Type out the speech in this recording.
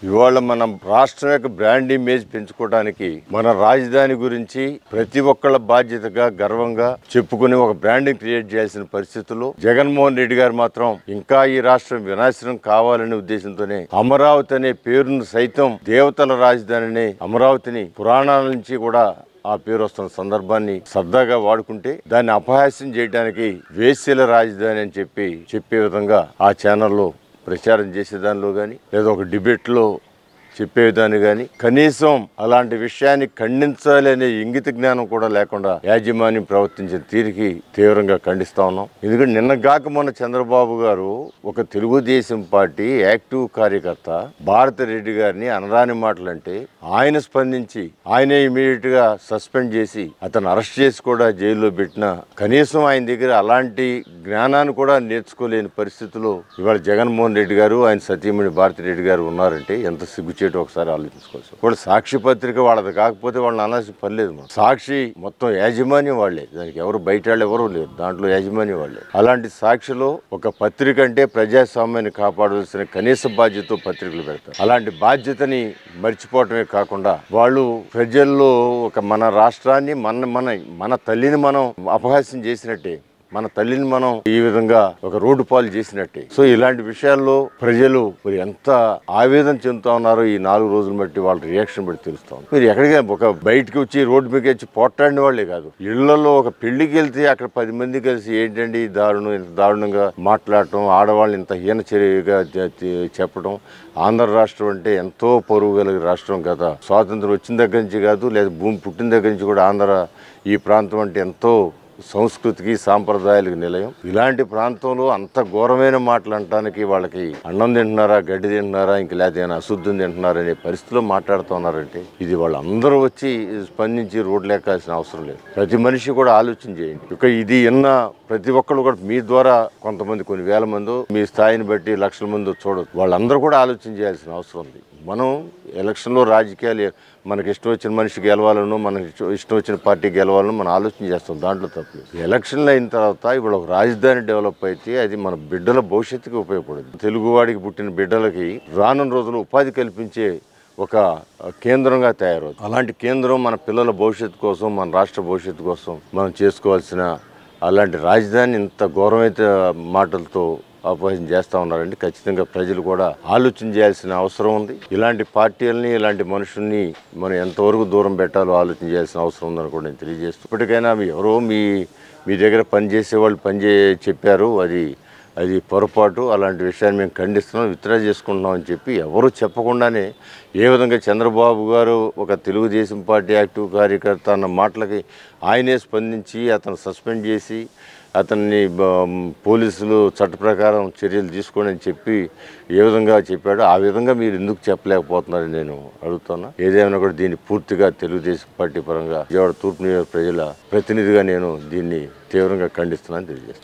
ఇవాళ మనం రాష్ట్రం యొక్క బ్రాండ్ ఇమేజ్ పెంచుకోవడానికి మన రాజధాని గురించి ప్రతి ఒక్కళ్ళ బాధ్యతగా గర్వంగా చెప్పుకుని ఒక బ్రాండింగ్ క్రియేట్ చేయాల్సిన పరిస్థితుల్లో జగన్మోహన్ రెడ్డి గారు మాత్రం ఇంకా ఈ రాష్ట్రం వినాశనం కావాలనే ఉద్దేశంతోనే అమరావతి అనే పేరును సైతం దేవతల రాజధానిని అమరావతిని పురాణాల నుంచి కూడా ఆ పేరు వస్తున్న సందర్భాన్ని సరదాగా వాడుకుంటే దాన్ని అపహాస్యం చేయడానికి వేశ్యల రాజధాని అని చెప్పే విధంగా ఆ ఛానల్లో ప్రచారం చేసేదానిలో కానీ లేదా ఒక డిబేట్లో చెప్పేదాన్ని కానీ కనీసం అలాంటి విషయాన్ని ఖండించాలి అనే ఇంగిత జ్ఞానం కూడా లేకుండా యాజమాన్యం ప్రవర్తించిన తీరుకి తీవ్రంగా ఖండిస్తా ఉన్నాం. ఎందుకంటే నిన్నగాక మొన్న చంద్రబాబు గారు ఒక తెలుగుదేశం పార్టీ యాక్టివ్ కార్యకర్త భారతిరెడ్డి గారిని అనరాని మాటలంటే ఆయన స్పందించి ఆయనే ఇమీడియట్ గా సస్పెండ్ చేసి అతను అరెస్ట్ చేసి కూడా జైల్లో పెట్టిన కనీసం ఆయన దగ్గర అలాంటి జ్ఞానాన్ని కూడా నేర్చుకోలేని పరిస్థితుల్లో ఇవాళ జగన్మోహన్ రెడ్డి గారు ఆయన సతీమణి భారతిరెడ్డి గారు ఉన్నారంటే ఎంత సిగ్గు ఒకసారి ఆలోచించుకోవచ్చు. వాళ్ళు సాక్షి పత్రిక వాళ్ళది కాకపోతే వాళ్ళని అనాల్సిన పని లేదు. సాక్షి మొత్తం యాజమాన్యం వాళ్లే, దానికి ఎవరు బయట వాళ్ళు ఎవరు లేరు, దాంట్లో యాజమాన్యం వాళ్లే. అలాంటి సాక్షిలో ఒక పత్రిక అంటే ప్రజాస్వామ్యాన్ని కాపాడవలసిన కనీస బాధ్యతతో పత్రికలు పెడతారు. అలాంటి బాధ్యతని మర్చిపోవటమే కాకుండా వాళ్ళు ప్రజల్లో ఒక మన రాష్ట్రాన్ని మన తల్లిని మనం అపహాస్యం చేసినట్టే, మన తల్లిని మనం ఈ విధంగా ఒక రోడ్డు పాలు చేసినట్టే. సో ఇలాంటి విషయాల్లో ప్రజలు మరి ఎంత ఆవేదన చెందుతా ఉన్నారో ఈ 4 రోజులు బట్టి వాళ్ళ రియాక్షన్ బట్టి తెలుస్తాం. మీరు ఎక్కడికి ఒక బయటకు వచ్చి రోడ్డు మీద వచ్చి పోట్లాడిన వాళ్ళే కాదు, ఇళ్లలో ఒక పెళ్లికి వెళ్తే అక్కడ 10 మంది కలిసి ఏంటండి దారుణం, ఇంత దారుణంగా మాట్లాడటం, ఆడవాళ్ళని ఇంత హీన చర్యగా చెప్పడం. ఆంధ్ర రాష్ట్రం అంటే ఎంతో పరువు కలిగిన రాష్ట్రం కదా, స్వాతంత్రం వచ్చిన దగ్గర నుంచి కాదు, లేదా భూమి పుట్టిన దగ్గర నుంచి కూడా ఆంధ్ర ఈ ప్రాంతం అంటే ఎంతో సంస్కృతికి సాంప్రదాయాలకు నిలయం. ఇలాంటి ప్రాంతంలో అంత ఘోరమైన మాటలు అనటానికి వాళ్ళకి అన్నం తింటున్నారా, గడ్డి తింటున్నారా, ఇంక లేకపోతే అశుద్ధం తింటున్నారా అనే పరిస్థితిలో మాట్లాడుతూ ఉన్నారంటే ఇది వాళ్ళందరూ వచ్చి స్పందించి రోడ్లు ఎక్కాల్సిన అవసరం లేదు. ప్రతి మనిషి కూడా ఆలోచన చేయండి. ఇక ఇది ప్రతి ఒక్కరు కూడా మీ ద్వారా కొంతమంది కొన్ని వేల మంది మీ స్థాయిని బట్టి లక్షల మంది చూడవచ్చు. వాళ్ళందరూ కూడా ఆలోచన చేయాల్సిన అవసరం ఉంది. మనం ఎలక్షన్లో రాజకీయాలు మనకి ఇష్టం వచ్చిన మనిషి గెలవాలను, మనకి ఇష్టం వచ్చిన పార్టీ గెలవాలను మనం ఆలోచన చేస్తాం, దాంట్లో తప్పలేదు. ఎలక్షన్లు అయిన తర్వాత ఇప్పుడు ఒక రాజధాని డెవలప్ అయితే అది మన బిడ్డల భవిష్యత్తుకి ఉపయోగపడుతుంది. తెలుగువాడికి పుట్టిన బిడ్డలకి రానున్న రోజులు ఉపాధి కల్పించే ఒక కేంద్రంగా తయారవుతుంది. అలాంటి కేంద్రం మన పిల్లల భవిష్యత్తు కోసం, మన రాష్ట్ర భవిష్యత్తు కోసం మనం చేసుకోవాల్సిన అలాంటి రాజధాని ఇంత ఘోరమైన మాటలతో అపహాస్యం చేస్తూ ఉన్నారండి. ఖచ్చితంగా ప్రజలు కూడా ఆలోచన చేయాల్సిన అవసరం ఉంది. ఇలాంటి పార్టీలని, ఇలాంటి మనుషుల్ని మనం ఎంతవరకు దూరం పెట్టాలో ఆలోచన చేయాల్సిన అవసరం ఉందని కూడా నేను తెలియజేస్తూ, ఇప్పటికైనా ఎవరో మీ దగ్గర పనిచేసే వాళ్ళు చెప్పారు, అది పొరపాటు, అలాంటి విషయాన్ని మేము ఖండిస్తున్నాం, విత్డ్రా చేసుకుంటున్నాం అని చెప్పి ఎవరు చెప్పకుండానే ఏ విధంగా చంద్రబాబు గారు ఒక తెలుగుదేశం పార్టీ యాక్టివ్ కార్యకర్త అన్న మాటలకి ఆయనే స్పందించి అతను సస్పెండ్ చేసి అతన్ని పోలీసులు చట్ట ప్రకారం చర్యలు తీసుకోండి అని చెప్పి ఏ విధంగా చెప్పాడో ఆ విధంగా మీరు ఎందుకు చెప్పలేకపోతున్నారని నేను అడుగుతున్నా. ఏదేమైనా కూడా దీన్ని పూర్తిగా తెలుగుదేశం పార్టీ పరంగా విజయవాడ తూర్పు నియోజక ప్రజల ప్రతినిధిగా నేను దీన్ని తీవ్రంగా ఖండిస్తున్నానని తెలియజేస్తాను.